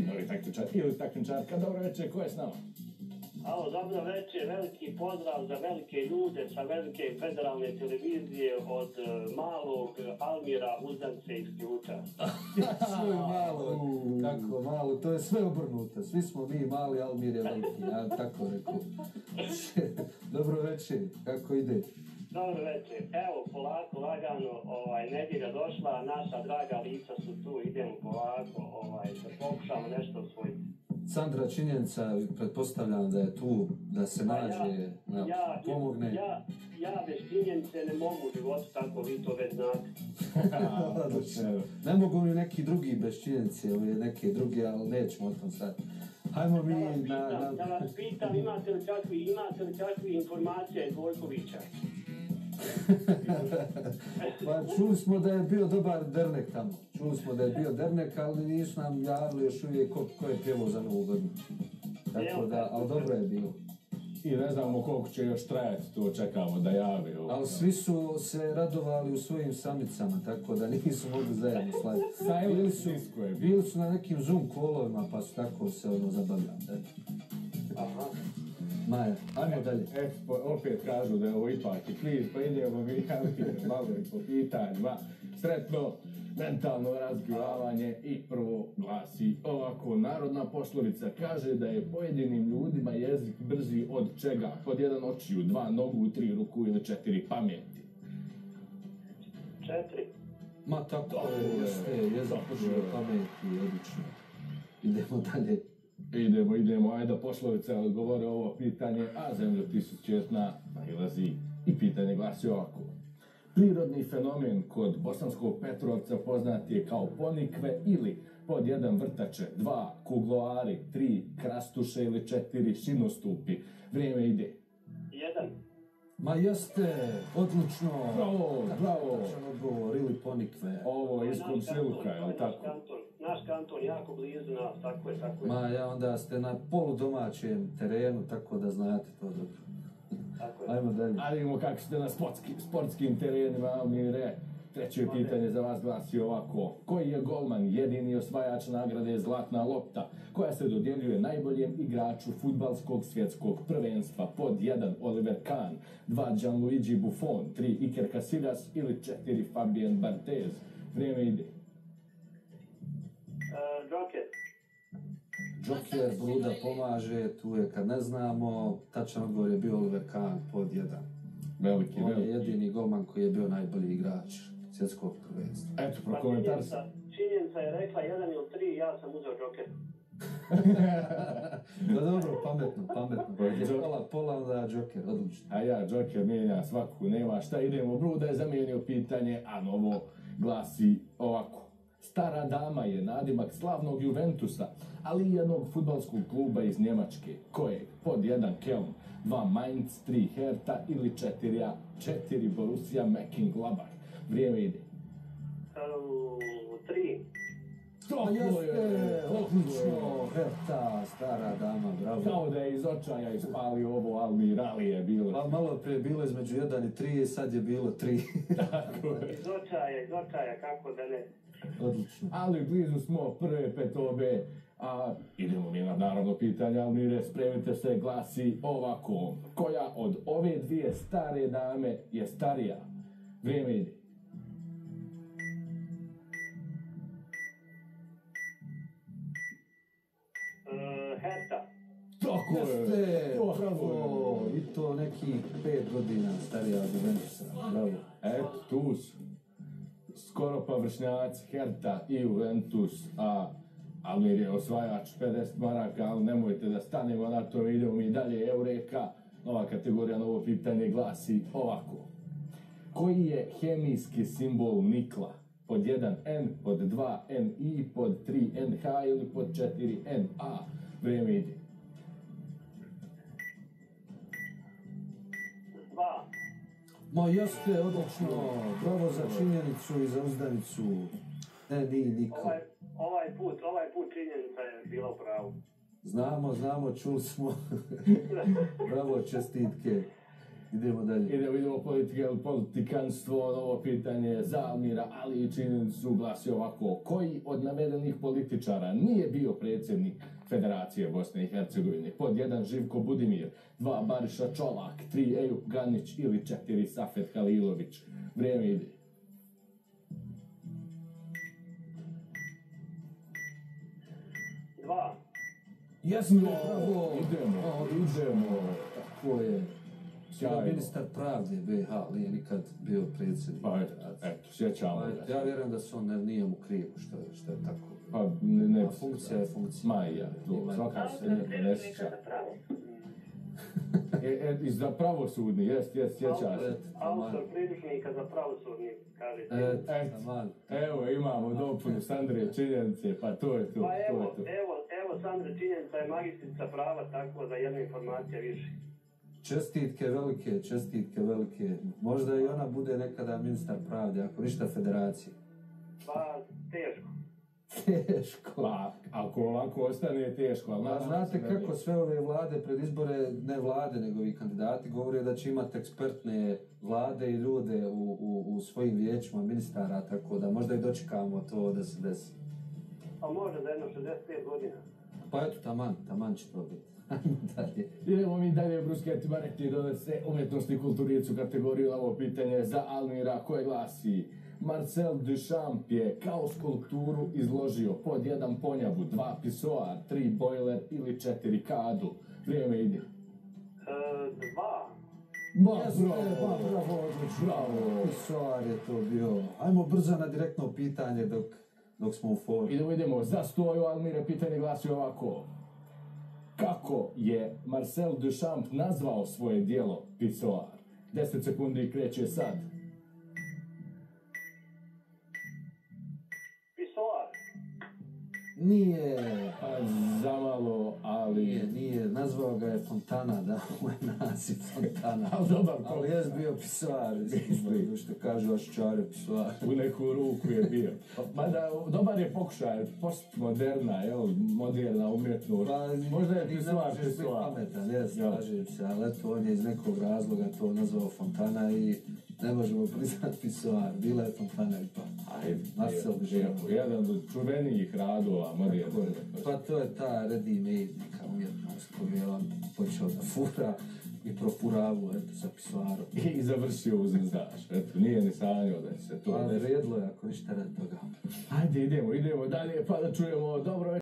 novi takmičar ili takmičarka. Dobro večer, ko je s nama? Alo, dobro večer, veliki pozdrav za velike ljude sa velike federalne televizije od malog Almira Uzdance iz Ključa. Svoj malo, tako malo, to je sve obrnuto, svi smo mi mali, Almir je veliki, ja tako rekao. Dobro večer, kako ide? Dobro večer, evo polako, lagano, nedjelja došla, naša draga lica su tu, idemo polako, da pokušamo nešto osvojiti. Sandra Činjenica, pretpostavljam da je tu, da se nađe, pomogne. Ja bez činjenice ne mogu u životu, tako vi to već znate. Ne mogu ni neki drugi bez činjenice, ili neke druge, ali nećemo o tom sad. Hajmo mi da vas pitam, imate li kakvi informacije Dvojkovića? Pa čuli smo da je bio dobar dernek tamo. Čuli smo da je bio dernek, ali nisu nam javili još uvijek ko je pjevao za Novu godinu. Tako da, ali dobro je bilo. I ne znamo koliko će još trajati, to čekamo da javi. Ali svi su se radovali u svojim samicama, tako da nisu mogli zajedno slaviti. Bili su na nekim Zoom kolovima, pa su tako se zabavljali. Aha. Maja, ajmo dalje. Opet kažu da je ovo ipak i kviz, pa idemo mi malo i po pitanjima. Sretno mentalno razgivavanje i prvo glasi ovako. Narodna poslovica kaže da je pojedinim ljudima jezik brži od čega? Pod 1 očiju, 2 nogu, 3 ruku ili 4 pameti. 4. Ma tako je, jezik brži od pameti, odlično. Idemo dalje. Idemo, ajde poslovica odgovore ovo pitanje, a zemljopisečetna nailazi i pitanje glasi ovako. Prirodni fenomen kod Bosanskog Petrovca poznat je kao ponikve ili pod 1 vrtače, 2 kugloari, 3 krastuše ili 4 šinostupi. Vrijeme ide. 1. Ma jeste, odlično. Bravo. Tačan odgovor ili ponikve. Ovo je iz komšiluka, je li tako? Naš kanton jako blizu nas, tako je. Ma onda ste na poludomaćem terenu, tako da znate to dobro. Ajmo dalje. Ali vidimo kako ste na sportskim terenima, Almire. Treće pitanje za vas glasi ovako. Koji je golman jedini osvajač nagrade Zlatna lopta, koja se dodjeljuje najboljem igraču fudbalskog svjetskog prvenstva? Pod 1 Oliver Kahn, 2 Gianluigi Buffon, 3 Iker Casillas ili 4 Fabien Barthez. Vrijeme ide. Joker, Bruda pomaže, tu je kad ne znamo. Tačan odgovor je bio Oliver Kahn, pod 1. Veliki. On je jedini golman koji je bio najbolji igrač svjetskog prvenstva. Eto, prokomentar. Činjenica je rekla 1 ili 3, ja sam uzeo Joker. No dobro, pametno. Pola onda Joker, odlično. A ja, Joker mijenja svaku, nema šta, idemo. Bruda je zamijenio pitanje, a novo glasi ovako. Stara dama je nadimak slavnog Juventusa, ali i jednog fudbalskog kluba iz Njemačke. Koje? Pod 1 Kelm, 2 Mainz, 3 Hertha ili 4 Borussia Mönchengladbach. Vrijeme ide. 3. To jeste, odlično, Hertha, stara dama, bravo. Kao da je iz očaja ispalio ovo Almir, ali je bilo. Pa malo prije bilo između 1 i 3, sad je bilo 3. Tako je. Iz očaja, kako da ne. Odlično. Ali blizu smo prve petobe, a idemo mi na naravno pitanje, Almire, spremite se, glasi ovako. Koja od ove dvije stare dame je starija? Vrijeme ide. Hertha. Tako je, bravo. I to nekih 5 godina starija od Juventusa, bravo. Eto, tu su. Skoro pa vršnjaci, Hertha i Juventus, a Almir je osvajač 50 maraka, ali nemojte da stanemo na to, idemo mi dalje. Eureka, nova kategorija, novo pitanje glasi ovako. Koji je hemijski simbol nikla? Pod 1 N, pod 2 Ni, pod 3 NH ili pod 4 Na? Vrijeme ide. 2. Ma jeste, odlično, bravo za činjenicu i za uzdanicu. Ni nikla. Ovaj put činjenica je bila u pravu. Znamo, čuli smo. Bravo, čestitke. Idemo dalje. Idemo politikanstvo, novo pitanje za Almira, ali i činjenicu glasi ovako. Koji od navedenih političara nije bio predsjednik Federacije Bosne i Hercegovine? Pod 1 Živko Budimir, 2 Bariša Čolak, 3 Ejup Ganić ili 4 Safet Halilović. Vrijeme ide. Dva. Jesmo! Bravo! Idemo. Ko je? Sjajno. Ministar pravde BiH, ali nije nikad bio predsjednik. Pa eto, sjećamo ga. Ja vjerujem da se on nije mu krivo što je tako. Pa ne... A funkcija je funkcija. Maja, to svakako se ne sjeća. I za pravosudni, sjeća se. Autor priručnika za pravosudni, kažete. Evo, imamo dopunu Sandre činjenice, pa to je to. Pa evo Sandra činjenica je magistrica prava, tako da jedna informacija više. Čestitke velike. Možda i ona bude nekada ministar pravde, ako ništa federacije. Pa, teško. Pa, ako ovako ostane teško, ali... A znate kako sve ove vlade pred izbore, ne vlade, nego i kandidati govore da će imati ekspertne vlade i ljude u svojim vijećima ministara, tako da možda i dočekamo to da se desi. Pa može za jedno 65 godina. Pa eto, taman će to biti. Dalje. Idemo mi dalje, Brusketi Bareti donese umjetnosti i kulturicu kategoriju na ovo pitanje za Almira koje glasi: Marcel Duchamp je kao skulpturu izložio pod 1 ponjavu, 2 pisoar, 3 bojler ili 4 kadu. Vrijeme ide. 2. Bravo, odlično. Pisoar je to bio. Ajmo brzo na direktno pitanje dok smo u foru. Idemo. Za stoju Almira pitanje glasi ovako. Kako je Marcel Duchamp nazvao svoje djelo Pisoar? 10 sekundi kreće sad. Pisoar. Nije. Pa zamalo, ali... Nije. Nazvao ga je Fontana, da, mu je naziv Fontana. Ali jes bio pisoar, što kažu Aščare pisoar. U neku ruku je bio. Mada, dobar je pokušaj, postmoderna, moderna umjetnost. Možda je pisoar. Pametan, slažem se, ali eto, on je iz nekog razloga to nazvao Fontana i ne možemo priznati pisoar. Bila je Fontana i pa. Marcel Duchamp. Jedan od čuvenijih radova moderne. Pa to je ta ready-made neka umjetnost koju je on počeo da fura i profuravu, eto, sa pisoarom. I završio u zrzaš. Eto, nije ni sanjao da će se to... Pa vrijedlo je, ako ništa radi toga. Ajde, idemo dalje pa da čujemo dobro